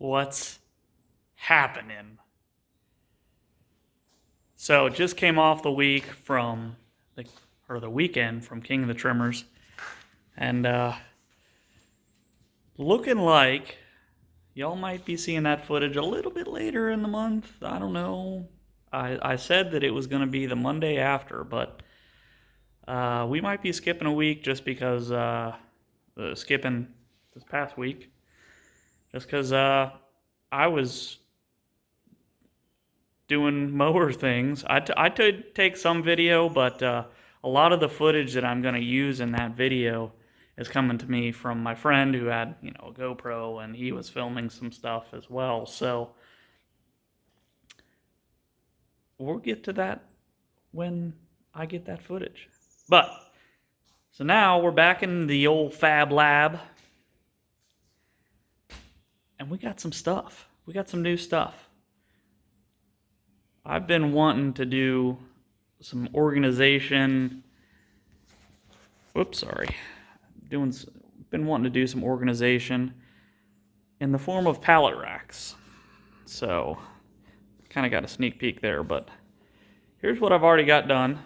what's happening? So just came off the week from the weekend from King of the Trimmers, and looking like y'all might be seeing that footage a little bit later in the month. I don't know. I said that it was going to be the Monday after, but we might be skipping a week just because skipping this past week, just because I was doing mower things. I did take some video, but a lot of the footage that I'm going to use in that video is coming to me from my friend who had, a GoPro, and he was filming some stuff as well. So we'll get to that when I get that footage. But so now we're back in the old Fab Lab, and we got some stuff. We got some new stuff. I've been wanting to do some organization. Whoops, sorry. Been wanting to do some organization in the form of pallet racks. So, kind of got a sneak peek there, but here's what I've already got done.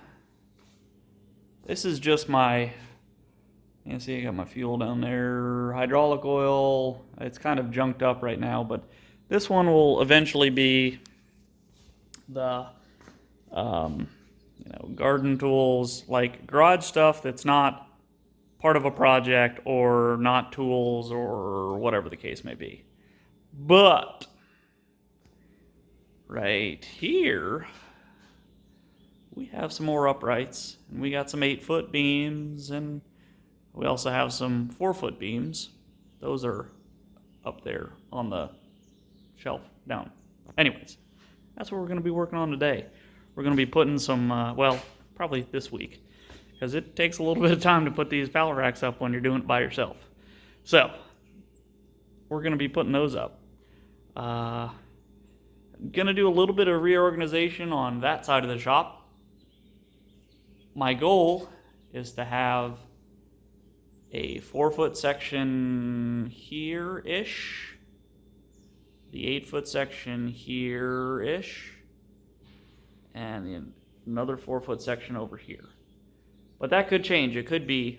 This is just my, you can see I got my fuel down there, hydraulic oil. It's kind of junked up right now, but this one will eventually be the garden tools, like garage stuff that's not part of a project or not tools or whatever the case may be. But right here we have some more uprights, and we got some 8-foot beams, and we also have some 4-foot beams. Those are up there on the shelf down. Anyways, that's what we're going to be working on today. We're going to be putting some, probably this week, because it takes a little bit of time to put these pallet racks up when you're doing it by yourself. So, we're going to be putting those up. Going to do a little bit of reorganization on that side of the shop. My goal is to have a 4-foot section here-ish, the 8-foot section here-ish, and another 4-foot section over here. But that could change. It could be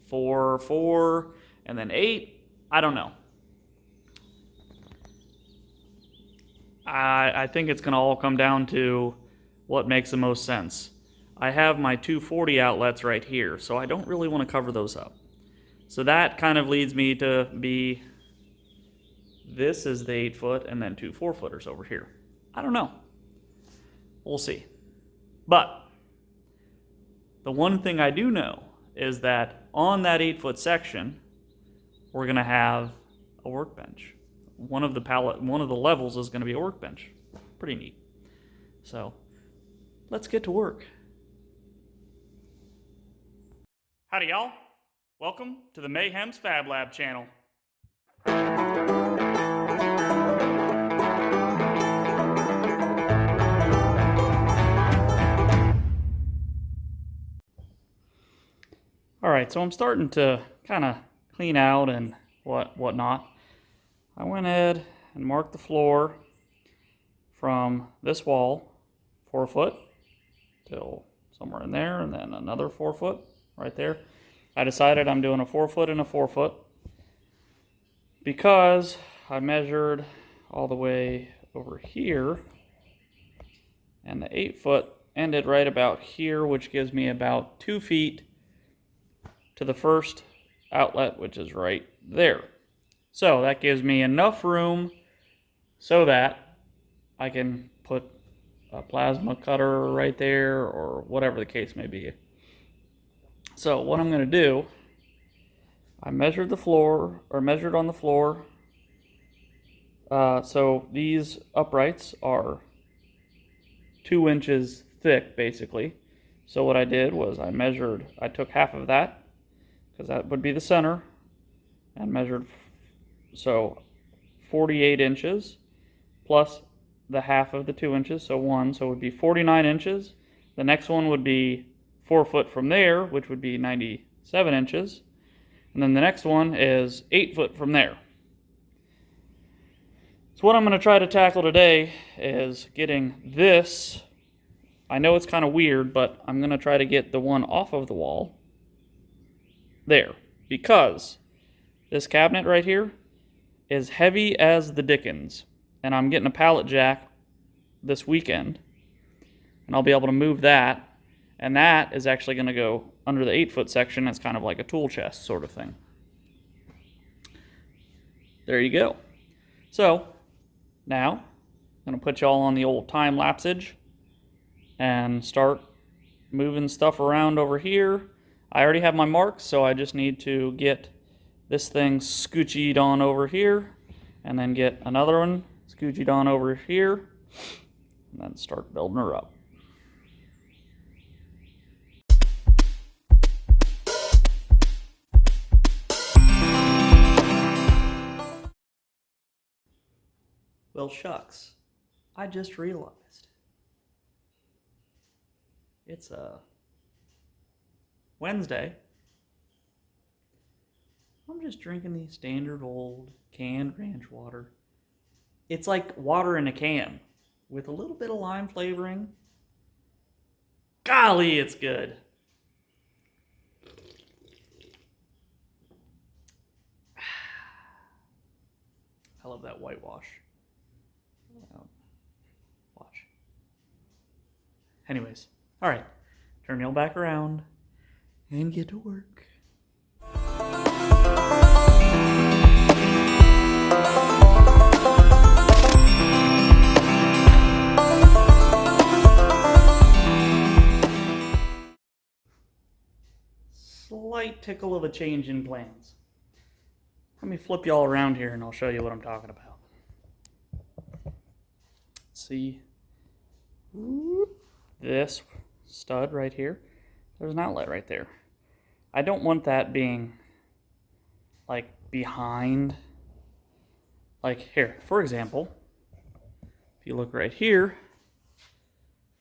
4, 4, and then 8. I don't know. I think it's going to all come down to what makes the most sense. I have my 240 outlets right here, so I don't really want to cover those up. So that kind of leads me to be, this is the 8-foot, and then 2 4-footers over here. I don't know. We'll see. But the one thing I do know is that on that 8-foot section, we're going to have a workbench. One of the levels is going to be a workbench. Pretty neat. So, let's get to work. Howdy, y'all. Welcome to the Mayhem's FabLab channel. Alright, so I'm starting to kind of clean out and whatnot. I went ahead and marked the floor from this wall, 4 foot, till somewhere in there, and then another 4 foot right there. I decided I'm doing a 4 foot and a 4 foot because I measured all the way over here, and the 8 foot ended right about here, which gives me about 2 feet to the first outlet, which is right there. So that gives me enough room so that I can put a plasma cutter right there, or whatever the case may be. So what I'm going to do, I measured the floor, or measured on the floor. So these uprights are 2 inches thick, basically. So what I did was I took half of that, because that would be the center, and measured, so 48 inches plus the half of the 2 inches, so 1, so it would be 49 inches. The next one would be 4 foot from there, which would be 97 inches. And then the next one is 8 foot from there. So what I'm going to try to tackle today is getting this. I know it's kind of weird, but I'm going to try to get the one off of the wall there, because this cabinet right here is heavy as the dickens, and I'm getting a pallet jack this weekend, and I'll be able to move that, and that is actually going to go under the 8-foot section. It's kind of like a tool chest sort of thing. There you go. So now I'm going to put y'all on the old time lapsage and start moving stuff around over here. I already have my marks, so I just need to get this thing scoochied on over here, and then get another one scoochied on over here, and then start building her up. Well, shucks, I just realized it's Wednesday. I'm just drinking the standard old canned ranch water. It's like water in a can with a little bit of lime flavoring. Golly, it's good. I love that whitewash. Watch. Anyways, all right, turn y'all back around and get to work. Slight tickle of a change in plans. Let me flip y'all around here and I'll show you what I'm talking about. See this stud right here? There's an outlet right there. I don't want that being like behind. Like here, for example, if you look right here,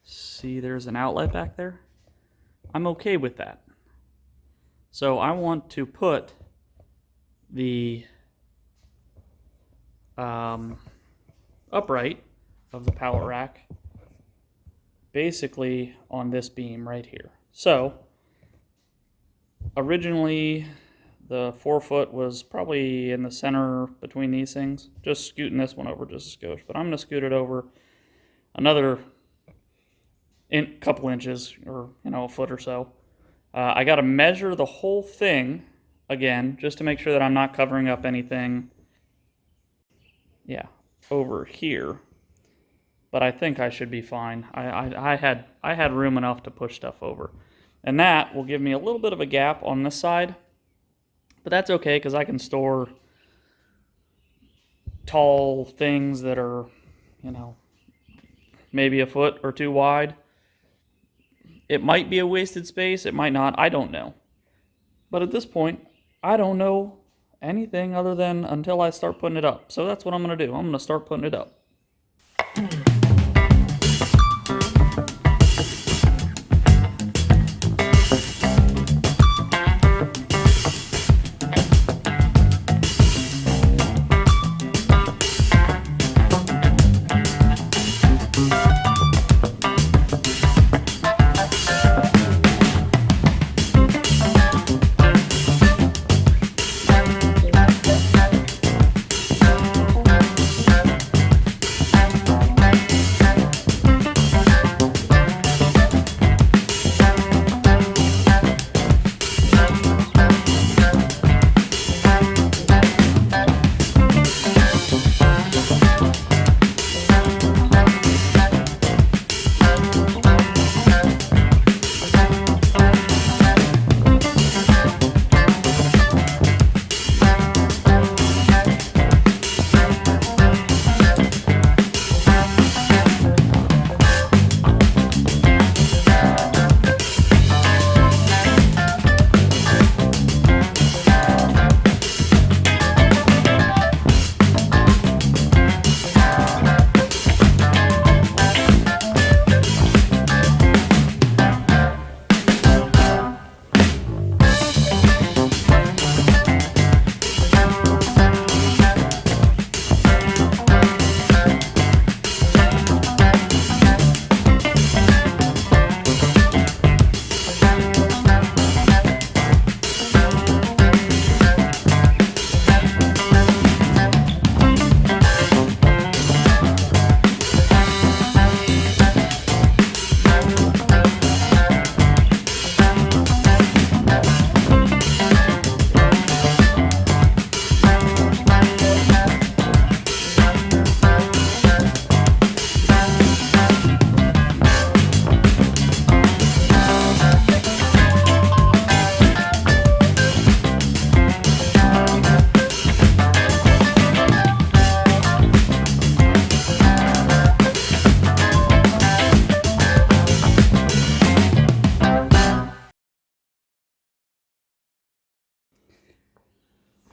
see there's an outlet back there? I'm okay with that. So I want to put the upright of the pallet rack basically on this beam right here. So originally the 4-foot was probably in the center between these things, just scooting this one over just a skosh, but I'm going to scoot it over another couple inches, or a foot or so. I got to measure the whole thing again just to make sure that I'm not covering up anything over here, but I think I should be fine. I had room enough to push stuff over, and that will give me a little bit of a gap on this side, but that's okay because I can store tall things that are maybe a foot or two wide. It might be a wasted space, it might not, I don't know. But at this point, I don't know anything other than until I start putting it up. So that's what I'm going to do. I'm going to start putting it up.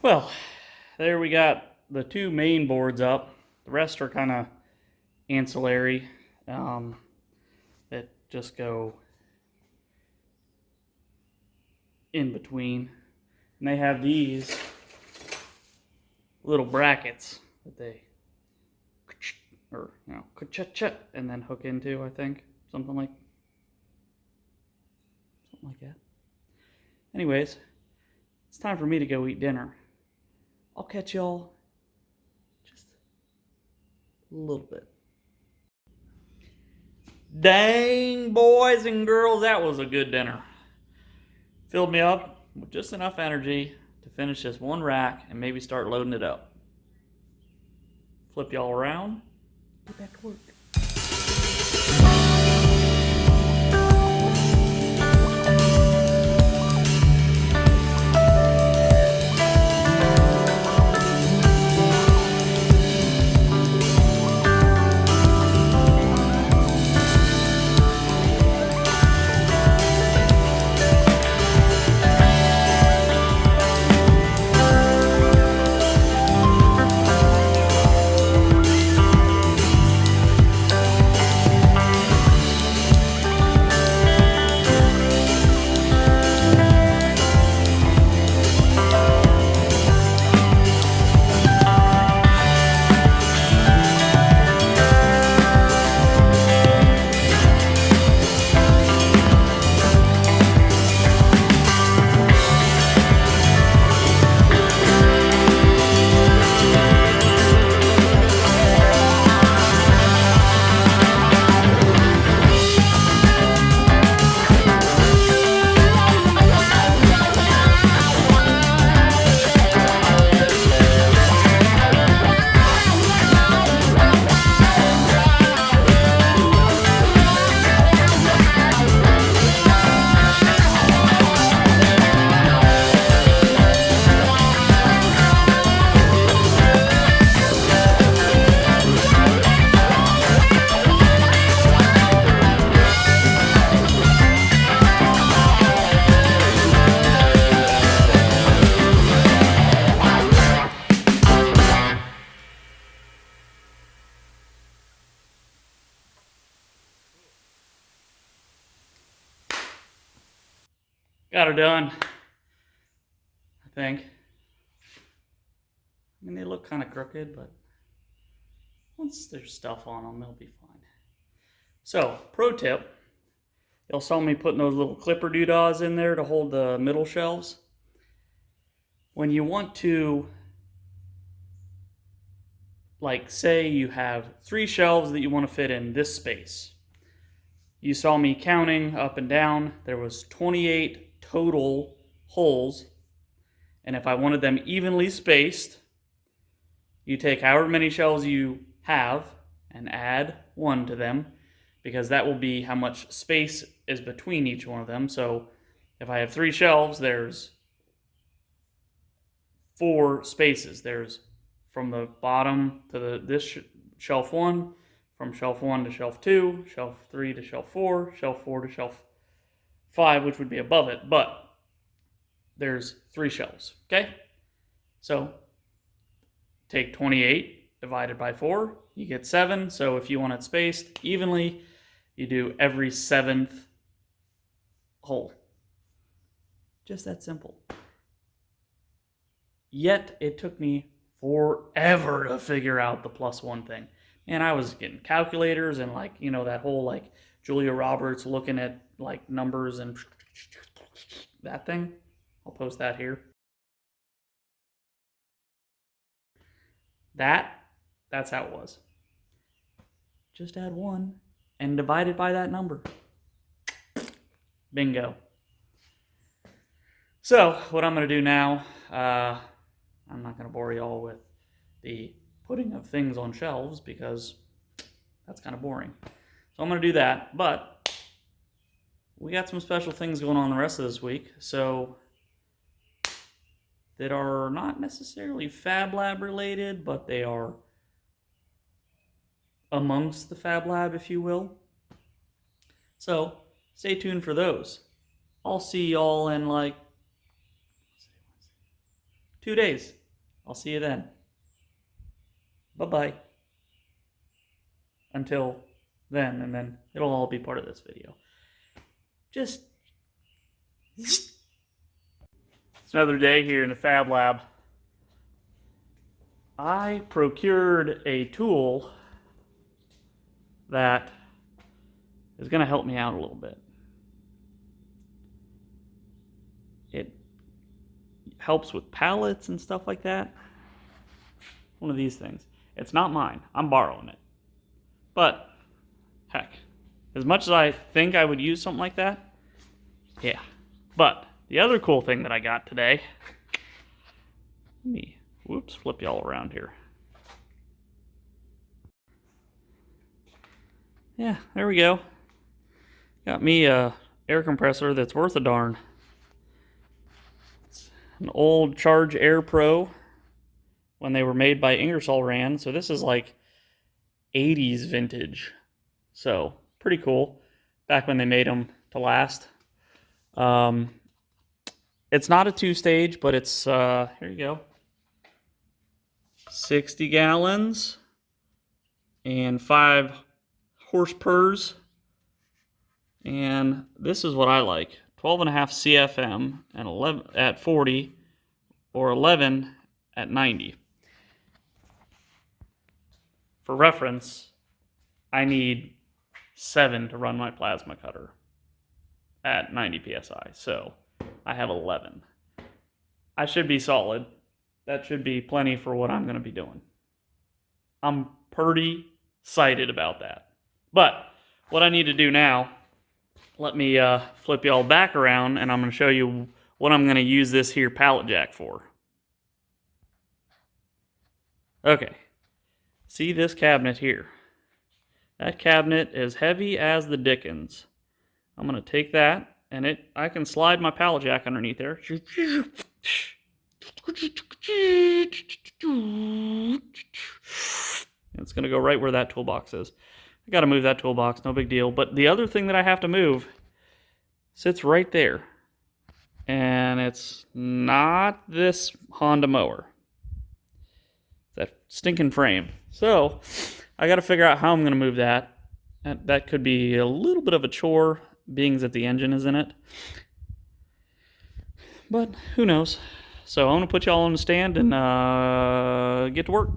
Well, there we got the two main boards up. The rest are kind of ancillary that just go in between. And they have these little brackets that they, or and then hook into, I think. Something like that. Anyways, it's time for me to go eat dinner. I'll catch y'all just a little bit. Dang, boys and girls, that was a good dinner. Filled me up with just enough energy to finish this one rack and maybe start loading it up. Flip y'all around, get back to work. Got her done, I think. I mean, they look kind of crooked, but once there's stuff on them, they'll be fine. So, pro tip, y'all saw me putting those little clipper doodahs in there to hold the middle shelves. When you want to, like, say you have 3 shelves that you want to fit in this space. You saw me counting up and down. There was 28 total holes, and if I wanted them evenly spaced, you take however many shelves you have and add 1 to them, because that will be how much space is between each one of them. So if I have 3 shelves, there's 4 spaces. There's from the bottom to this shelf 1, from shelf 1 to shelf 2, shelf 3 to shelf 4, shelf 4 to shelf 5, which would be above it, but there's 3 shelves, okay? So take 28 divided by 4, you get 7. So if you want it spaced evenly, you do every 7th hole. Just that simple. Yet it took me forever to figure out the +1 thing. And I was getting calculators and, like, you know, that whole, like, Julia Roberts looking at, like, numbers and that thing. I'll post that here. That's how it was. Just add 1 and divide it by that number. Bingo. So what I'm going to do now, I'm not going to bore you all with the putting of things on shelves because that's kind of boring. So I'm going to do that, but we got some special things going on the rest of this week, so that are not necessarily Fab Lab related, but they are amongst the Fab Lab, if you will. So stay tuned for those. I'll see y'all in like 2 days. I'll see you then. Bye-bye. Until then, and then it'll all be part of this video. Just... It's another day here in the Fab Lab. I procured a tool that is going to help me out a little bit. It helps with pallets and stuff like that. One of these things. It's not mine. I'm borrowing it. But, heck, as much as I think I would use something like that, yeah. But, the other cool thing that I got today, let me, flip y'all around here. Yeah, there we go. Got me a air compressor that's worth a darn. It's an old Charge Air Pro when they were made by Ingersollrand. So this is like 80s vintage. So pretty cool. Back when they made them to last. It's not a 2-stage, but it's, here you go. 60 gallons and 5 horsepurs. And this is what I like. 12.5 CFM and 11 at 40 or 11 at 90. For reference, I need 7 to run my plasma cutter at 90 PSI. So I have 11. I should be solid. That should be plenty for what I'm going to be doing. I'm pretty excited about that. But what I need to do now, let me flip y'all back around and I'm going to show you what I'm going to use this here pallet jack for. Okay. See this cabinet here? That cabinet is heavy as the dickens. I'm going to take that and I can slide my pallet jack underneath there. It's going to go right where that toolbox is. I got to move that toolbox, no big deal. But the other thing that I have to move sits right there. And it's not this Honda mower. It's that stinking frame. So I got to figure out how I'm going to move that. That could be a little bit of a chore, being that the engine is in it. But who knows? So I'm going to put y'all on the stand and get to work.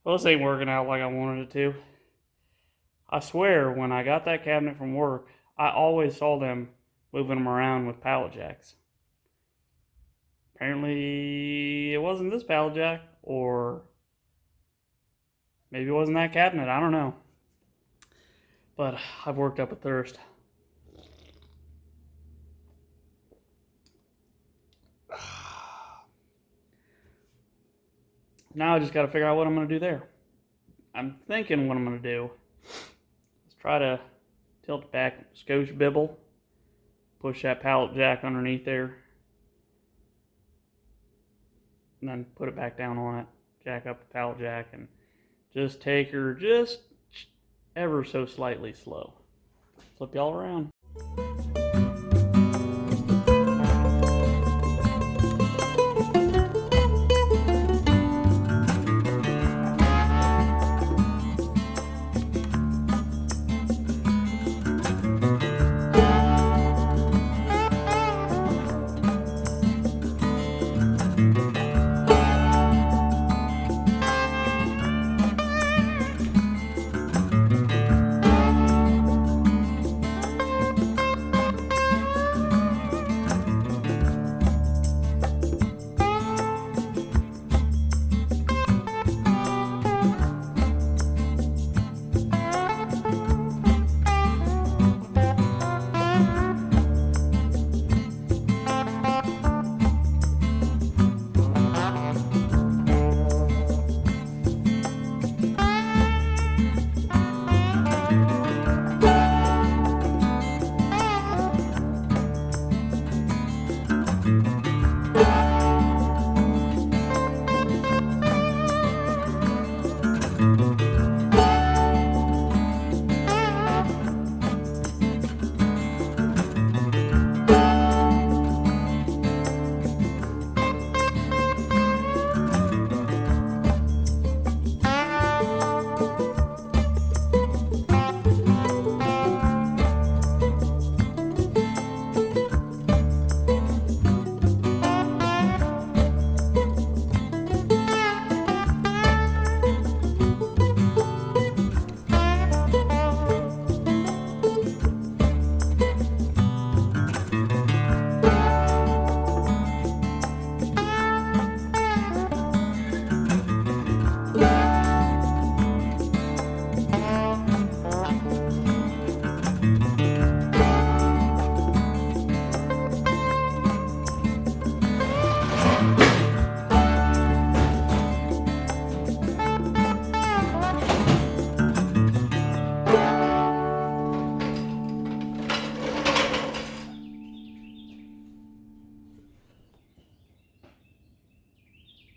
Well, this ain't working out like I wanted it to. I swear, when I got that cabinet from work, I always saw them moving them around with pallet jacks. Apparently, it wasn't this pallet jack, or maybe it wasn't that cabinet, I don't know. But I've worked up a thirst. Now I just got to figure out what I'm going to do there. I'm thinking what I'm going to do is try to tilt it back, skosh bibble, push that pallet jack underneath there. And then put it back down on it. Jack up the pallet jack and just take her just ever so slightly slow. Flip y'all around.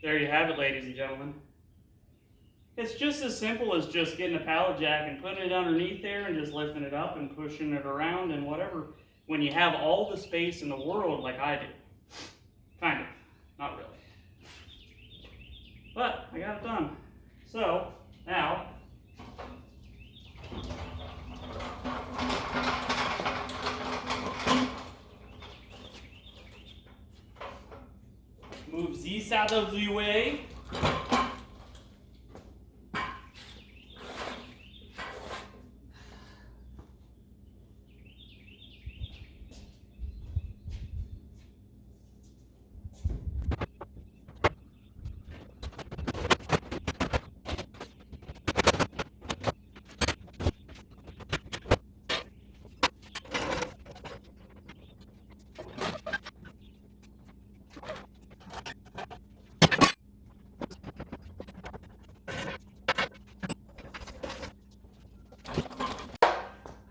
There you have it, ladies and gentlemen. It's just as simple as just getting a pallet jack and putting it underneath there and just lifting it up and pushing it around and whatever. When you have all the space in the world like I do. Kind of. Not really. But I got it done. So, now, move this out of the way.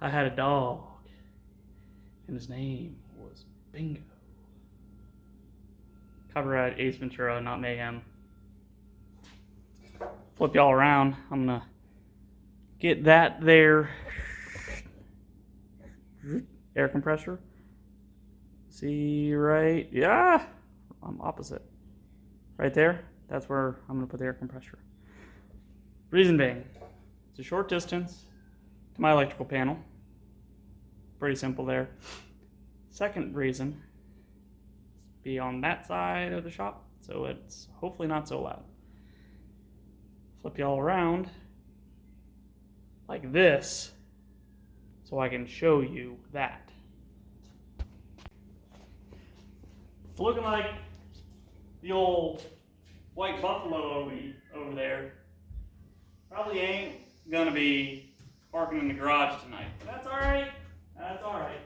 I had a dog, and his name was Bingo. Copyright Ace Ventura, not Mayhem. Flip y'all around. I'm gonna get that there air compressor. See right? Yeah, I'm opposite. Right there. That's where I'm gonna put the air compressor. Reason being, it's a short distance to my electrical panel. Pretty simple there. Second reason, be on that side of the shop, so it's hopefully not so loud. Flip y'all around like this, so I can show you that. It's looking like the old white buffalo over there. Probably ain't gonna be parking in the garage tonight, but that's all right. That's all right.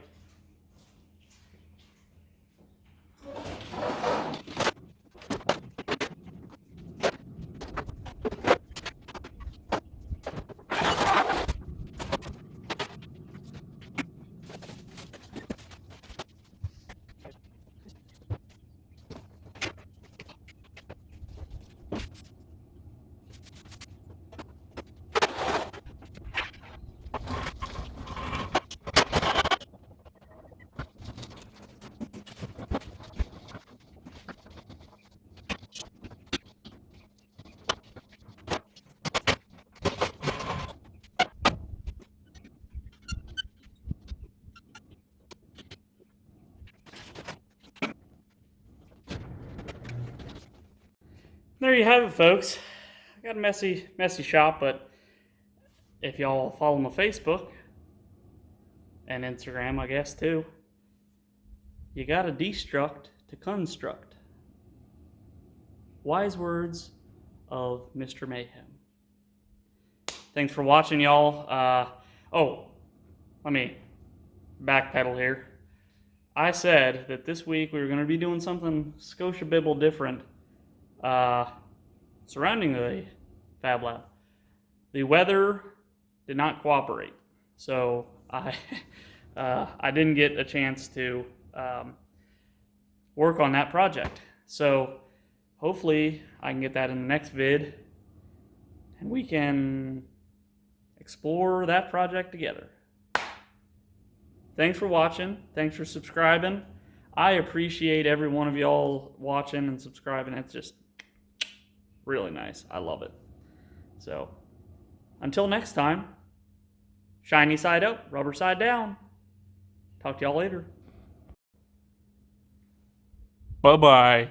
There you have it, folks. I got a messy shop, but if y'all follow my Facebook and Instagram, I guess too, you gotta destruct to construct. Wise words of Mr. Mayhem. Thanks for watching, y'all. Let me backpedal here. I said that this week we were going to be doing something Scotia-Bibble different surrounding the Fab Lab. The weather did not cooperate, so I didn't get a chance to work on that project. So hopefully I can get that in the next vid, and we can explore that project together. Thanks for watching. Thanks for subscribing. I appreciate every one of y'all watching and subscribing. It's just really nice. I love it. So, until next time, shiny side up, rubber side down. Talk to y'all later. Bye-bye.